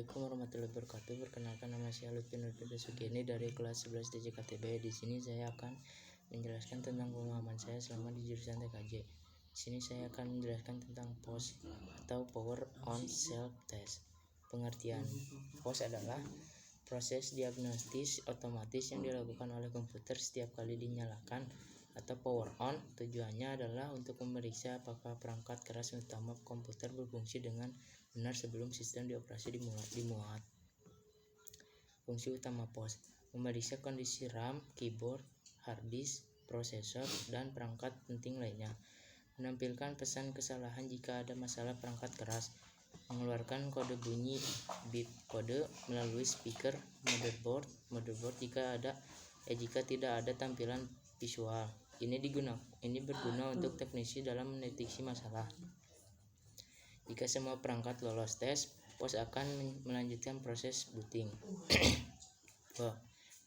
Assalamualaikum warahmatullahi wabarakatuh. Perkenalkan, nama saya Lutfi Nurfida Sugeni dari kelas 11 DJKTB. Di sini saya akan menjelaskan tentang pemahaman saya selama di jurusan TKJ. Di sini saya akan menjelaskan tentang POS atau Power on Self Test. Pengertian POS adalah proses diagnostis otomatis yang dilakukan oleh komputer setiap kali dinyalakan atau power on. Tujuannya adalah untuk memeriksa apakah perangkat keras utama komputer berfungsi dengan benar sebelum sistem dioperasi dimuat. Fungsi utama POS: memeriksa kondisi RAM, keyboard, hard disk, prosesor, dan perangkat penting lainnya, menampilkan pesan kesalahan jika ada masalah perangkat keras, mengeluarkan kode bunyi bip kode melalui speaker motherboard jika tidak ada tampilan visual. Ini berguna untuk teknisi dalam mendeteksi masalah. Jika semua perangkat lolos tes, POS akan melanjutkan proses booting.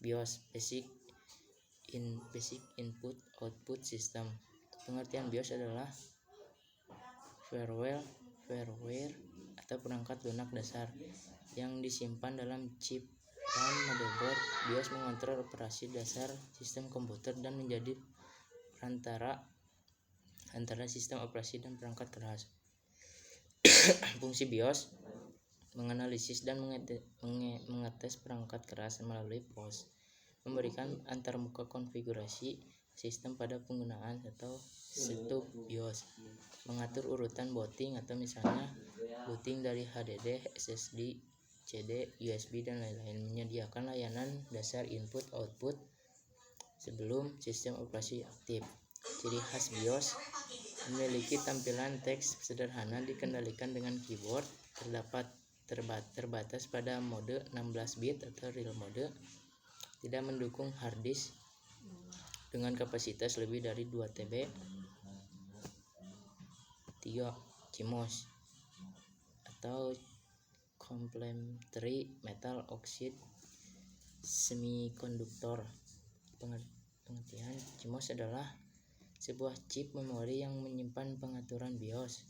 BIOS Basic Input Output System. Pengertian BIOS adalah firmware atau perangkat lunak dasar yang disimpan dalam chip RAM motherboard. BIOS mengontrol operasi dasar sistem komputer dan menjadi perantara antara sistem operasi dan perangkat keras. Fungsi BIOS: menganalisis dan mengetes perangkat keras melalui POS, memberikan antarmuka konfigurasi sistem pada penggunaan atau setup BIOS, mengatur urutan booting atau misalnya booting dari HDD, SSD, CD, USB, dan lain-lain, menyediakan layanan dasar input-output sebelum sistem operasi aktif. Ciri khas BIOS: memiliki tampilan teks sederhana, dikendalikan dengan keyboard, terbatas pada mode 16 bit atau real mode, tidak mendukung hard disk dengan kapasitas lebih dari 2 TB. 3. CMOS atau Complementary Metal Oxide Semiconductor. Pengertian: CMOS adalah sebuah chip memori yang menyimpan pengaturan BIOS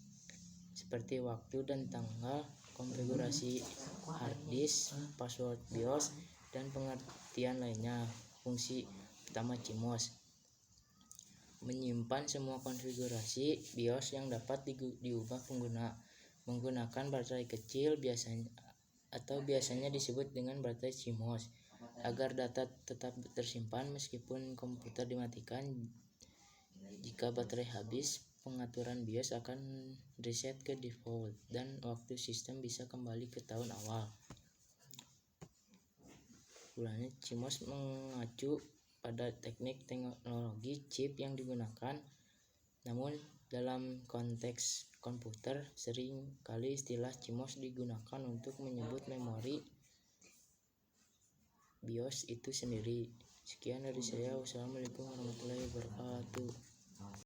seperti waktu dan tanggal, konfigurasi hard disk, password BIOS, dan pengertian lainnya. Fungsi utama CMOS: menyimpan semua konfigurasi BIOS yang dapat diubah pengguna menggunakan baterai kecil, biasanya disebut dengan baterai CMOS, agar data tetap tersimpan meskipun komputer dimatikan. Jika baterai habis, pengaturan BIOS akan reset ke default dan waktu sistem bisa kembali ke tahun awal. CMOS mengacu pada teknik teknologi chip yang digunakan, namun dalam konteks komputer sering kali istilah CMOS digunakan untuk menyebut memori BIOS itu sendiri. Sekian dari saya. Wassalamualaikum warahmatullahi wabarakatuh.